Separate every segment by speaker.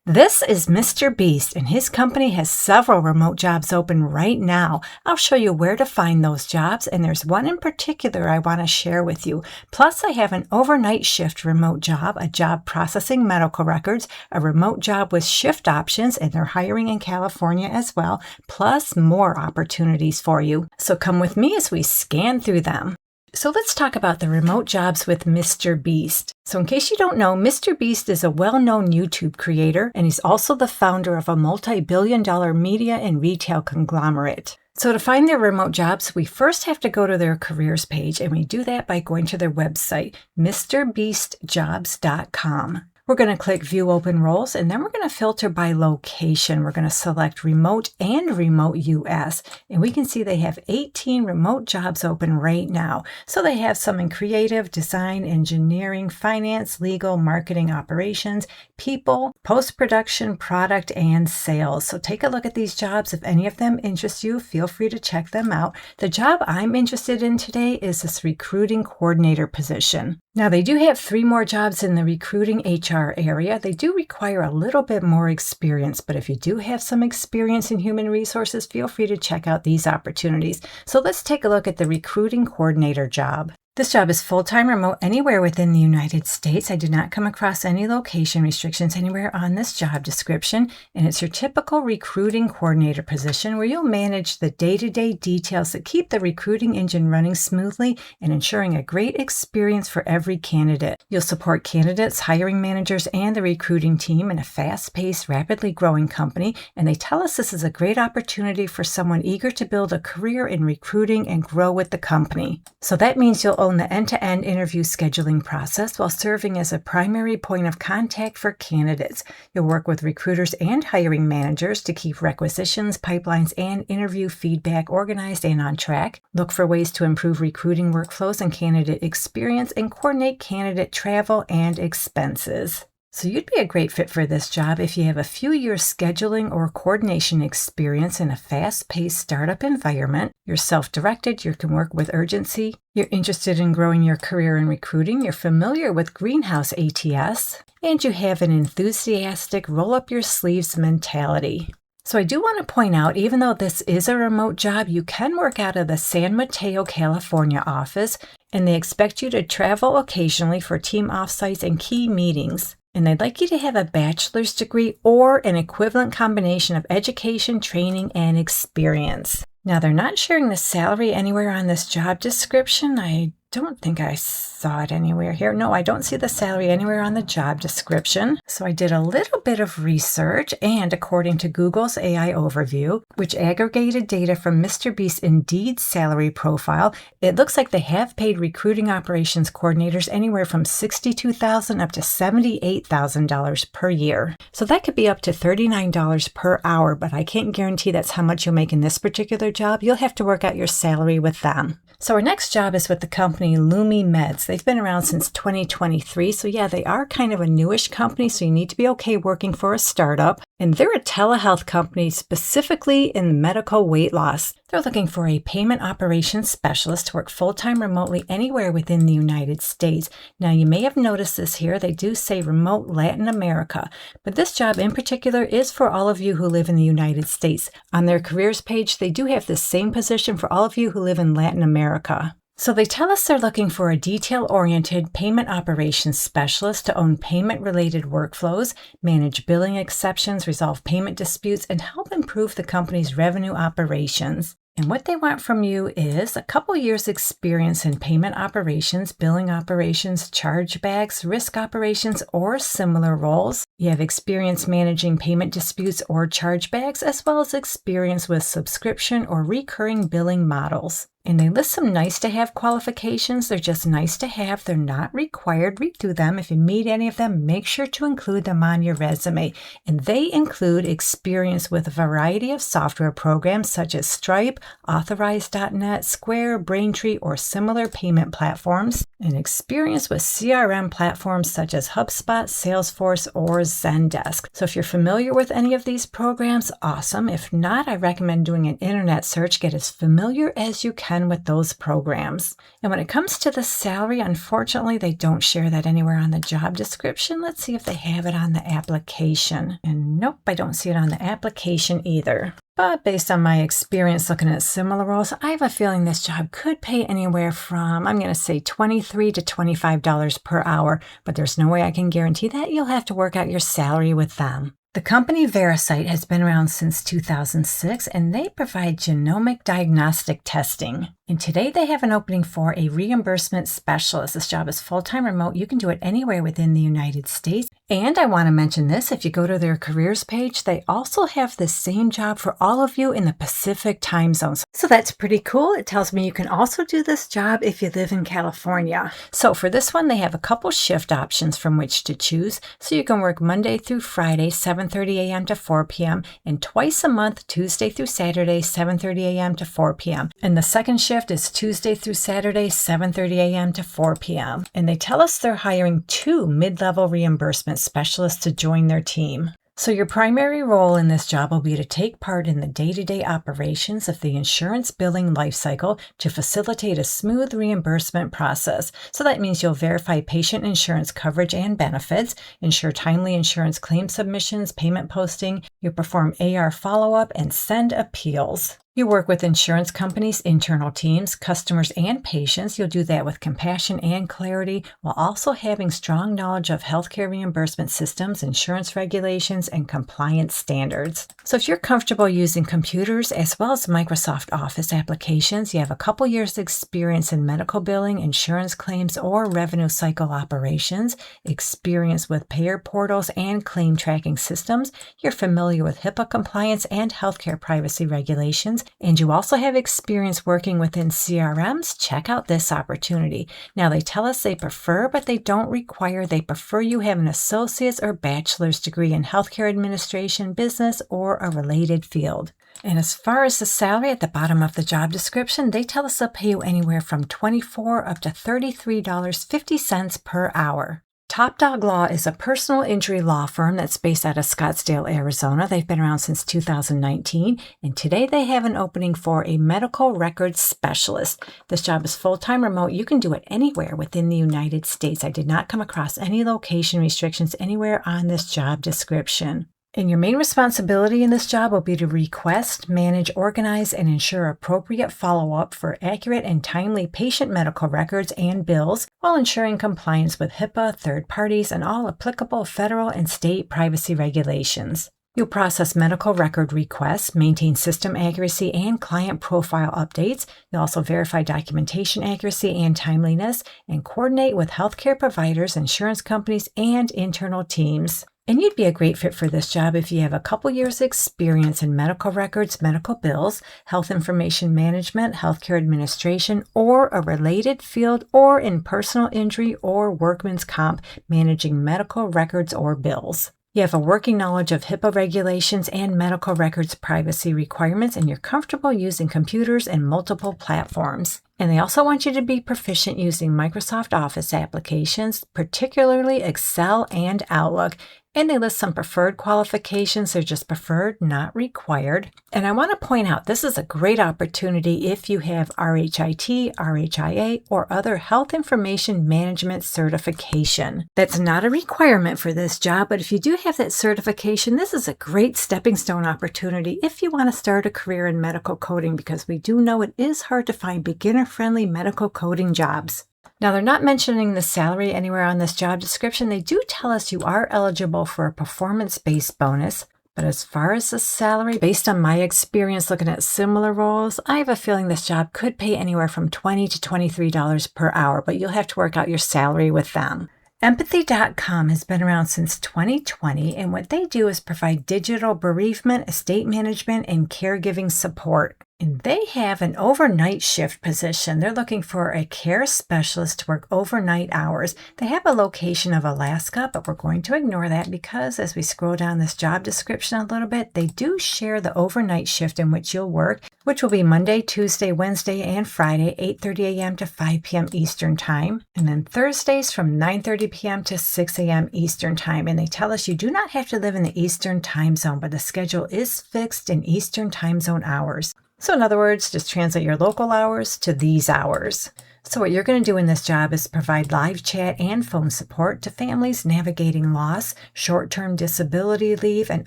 Speaker 1: This is Mr. Beast, and his company has several remote jobs open right now. I'll show you where to find those jobs, and there's one in particular I want to share with you. Plus, I have an overnight shift remote job, a job processing medical records, a remote job with shift options, and they're hiring in California as well, plus more opportunities for you. So come with me as we scan through them. So let's talk about the remote jobs with Mr. Beast. So in case you don't know, Mr. Beast is a well-known YouTube creator, and he's also the founder of a multi-billion-dollar media and retail conglomerate. So to find their remote jobs, we first have to go to their careers page, and we do that by going to their website, MrBeastJobs.com. We're going to click View Open Roles, and then we're going to filter by location. We're going to select Remote and Remote US, and we can see they have 18 remote jobs open right now. So they have some in creative, design, engineering, finance, legal, marketing, operations, people, post-production, product, and sales. So take a look at these jobs. If any of them interest you, feel free to check them out. The job I'm interested in today is this recruiting coordinator position. Now, they do have 3 more jobs in the recruiting HR area. They do require a little bit more experience, but if you do have some experience in human resources, feel free to check out these opportunities. So let's take a look at the recruiting coordinator job. This job is full-time remote anywhere within the United States. I did not come across any location restrictions anywhere on this job description, and it's your typical recruiting coordinator position where you'll manage the day-to-day details that keep the recruiting engine running smoothly and ensuring a great experience for every candidate. You'll support candidates, hiring managers, and the recruiting team in a fast-paced, rapidly growing company, and they tell us this is a great opportunity for someone eager to build a career in recruiting and grow with the company. So that means you'll own the end-to-end interview scheduling process while serving as a primary point of contact for candidates. You'll work with recruiters and hiring managers to keep requisitions, pipelines, and interview feedback organized and on track. Look for ways to improve recruiting workflows and candidate experience, and coordinate candidate travel and expenses. So you'd be a great fit for this job if you have a few years scheduling or coordination experience in a fast-paced startup environment. You're self-directed, you can work with urgency, you're interested in growing your career in recruiting, you're familiar with Greenhouse ATS, and you have an enthusiastic roll-up-your-sleeves mentality. So I do want to point out, even though this is a remote job, you can work out of the San Mateo, California office, and they expect you to travel occasionally for team offsites and key meetings. And they'd like you to have a bachelor's degree or an equivalent combination of education, training, and experience. Now, they're not sharing the salary anywhere on this job description. I don't think I saw it anywhere here. No, I don't see the salary anywhere on the job description. So I did a little bit of research, and according to Google's AI overview, which aggregated data from Mr. Beast's Indeed salary profile, it looks like they have paid recruiting operations coordinators anywhere from $62,000 up to $78,000 per year. So that could be up to $39 per hour, but I can't guarantee that's how much you'll make in this particular job. You'll have to work out your salary with them. So our next job is with the company Lumi Meds. They've been around since 2023. So yeah, they are kind of a newish company, so you need to be okay working for a startup. And they're a telehealth company specifically in medical weight loss. They're looking for a payment operations specialist to work full-time remotely anywhere within the United States. Now, you may have noticed this here. They do say remote Latin America, but this job in particular is for all of you who live in the United States. On their careers page, they do have the same position for all of you who live in Latin America. So they tell us they're looking for a detail-oriented payment operations specialist to own payment-related workflows, manage billing exceptions, resolve payment disputes, and help improve the company's revenue operations. And what they want from you is a couple years experience in payment operations, billing operations, chargebacks, risk operations, or similar roles. You have experience managing payment disputes or chargebacks, as well as experience with subscription or recurring billing models. And they list some nice to have qualifications. They're just nice to have. They're not required. Read through them. If you meet any of them, make sure to include them on your resume. And they include experience with a variety of software programs such as Stripe, Authorize.net, Square, Braintree, or similar payment platforms, and experience with CRM platforms such as HubSpot, Salesforce, or Zendesk. So if you're familiar with any of these programs, awesome. If not, I recommend doing an internet search. Get as familiar as you can 10 with those programs. And when it comes to the salary, unfortunately, they don't share that anywhere on the job description. Let's see if they have it on the application. And nope, I don't see it on the application either. But based on my experience looking at similar roles, I have a feeling this job could pay anywhere from, I'm going to say $23 to $25 per hour, but there's no way I can guarantee that. You'll have to work out your salary with them. The company Veracyte has been around since 2006, and they provide genomic diagnostic testing. And today they have an opening for a reimbursement specialist. This job is full-time remote. You can do it anywhere within the United States. And I want to mention this, if you go to their careers page, they also have the same job for all of you in the Pacific time zones. So that's pretty cool. It tells me you can also do this job if you live in California. So for this one, they have a couple shift options from which to choose. So you can work Monday through Friday, 7:30 a.m. to 4 p.m. and twice a month, Tuesday through Saturday, 7:30 a.m. to 4 p.m. And the second shift is Tuesday through Saturday, 7:30 a.m. to 4 p.m. And they tell us they're hiring 2 mid-level reimbursement specialists to join their team. So your primary role in this job will be to take part in the day-to-day operations of the insurance billing lifecycle to facilitate a smooth reimbursement process. So that means you'll verify patient insurance coverage and benefits, ensure timely insurance claim submissions, payment posting, you'll perform AR follow-up, and send appeals. You work with insurance companies, internal teams, customers, and patients. You'll do that with compassion and clarity while also having strong knowledge of healthcare reimbursement systems, insurance regulations, and compliance standards. So if you're comfortable using computers as well as Microsoft Office applications, you have a couple years experience in medical billing, insurance claims, or revenue cycle operations, experience with payer portals and claim tracking systems, you're familiar with HIPAA compliance and healthcare privacy regulations, and you also have experience working within CRMs, check out this opportunity. Now, they tell us they prefer, but they don't require. They prefer you have an associate's or bachelor's degree in healthcare administration, business, or a related field. And as far as the salary at the bottom of the job description, they tell us they'll pay you anywhere from $24 up to $33.50 per hour. Top Dog Law is a personal injury law firm that's based out of Scottsdale, Arizona. They've been around since 2019, and today they have an opening for a medical records specialist. This job is full-time remote. You can do it anywhere within the United States. I did not come across any location restrictions anywhere on this job description. And your main responsibility in this job will be to request, manage, organize, and ensure appropriate follow-up for accurate and timely patient medical records and bills while ensuring compliance with HIPAA, third parties, and all applicable federal and state privacy regulations. You'll process medical record requests, maintain system accuracy and client profile updates. You'll also verify documentation accuracy and timeliness and coordinate with healthcare providers, insurance companies, and internal teams. And you'd be a great fit for this job if you have a couple years experience in medical records, medical bills, health information management, healthcare administration, or a related field, or in personal injury or workman's comp, managing medical records or bills. You have a working knowledge of HIPAA regulations and medical records privacy requirements, and you're comfortable using computers and multiple platforms. And they also want you to be proficient using Microsoft Office applications, particularly Excel and Outlook. And they list some preferred qualifications. They're just preferred, not required. And I want to point out, this is a great opportunity if you have RHIT, RHIA, or other health information management certification. That's not a requirement for this job, but if you do have that certification, this is a great stepping stone opportunity if you want to start a career in medical coding, because we do know it is hard to find beginner-friendly medical coding jobs. Now, they're not mentioning the salary anywhere on this job description. They do tell us you are eligible for a performance-based bonus, but as far as the salary, based on my experience looking at similar roles, I have a feeling this job could pay anywhere from $20 to $23 per hour, but you'll have to work out your salary with them. Empathy.com has been around since 2020, and what they do is provide digital bereavement, estate management, and caregiving support. And they have an overnight shift position. They're looking for a care specialist to work overnight hours. They have a location of Alaska, but we're going to ignore that because as we scroll down this job description a little bit, they do share the overnight shift in which you'll work, which will be Monday, Tuesday, Wednesday, and Friday, 8:30 a.m. to 5 p.m. Eastern Time. And then Thursdays from 9:30 p.m. to 6 a.m. Eastern Time. And they tell us you do not have to live in the Eastern Time Zone, but the schedule is fixed in Eastern Time Zone hours. So in other words, just translate your local hours to these hours. So what you're going to do in this job is provide live chat and phone support to families navigating loss, short-term disability leave, and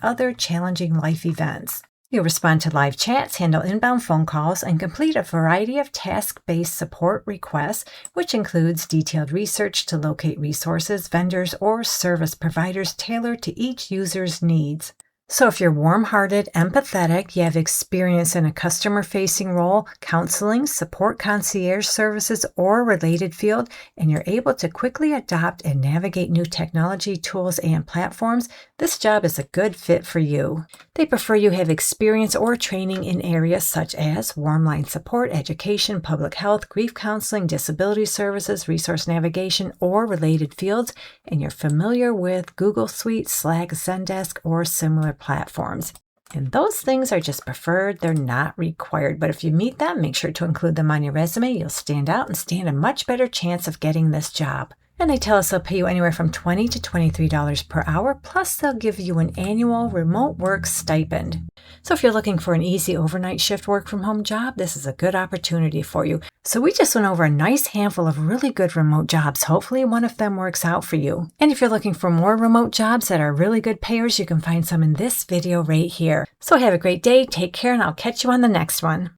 Speaker 1: other challenging life events. You'll respond to live chats, handle inbound phone calls, and complete a variety of task-based support requests, which includes detailed research to locate resources, vendors, or service providers tailored to each user's needs. So if you're warm-hearted, empathetic, you have experience in a customer-facing role, counseling, support concierge services, or related field, and you're able to quickly adopt and navigate new technology tools and platforms, this job is a good fit for you. They prefer you have experience or training in areas such as warm line support, education, public health, grief counseling, disability services, resource navigation, or related fields, and you're familiar with Google Suite, Slack, Zendesk, or similar platforms. And those things are just preferred, they're not required. But if you meet them, make sure to include them on your resume. You'll stand out and stand a much better chance of getting this job. And they tell us they'll pay you anywhere from $20 to $23 per hour, plus they'll give you an annual remote work stipend. So if you're looking for an easy overnight shift work from home job, this is a good opportunity for you. So we just went over a nice handful of really good remote jobs. Hopefully one of them works out for you. And if you're looking for more remote jobs that are really good payers, you can find some in this video right here. So have a great day, take care, and I'll catch you on the next one.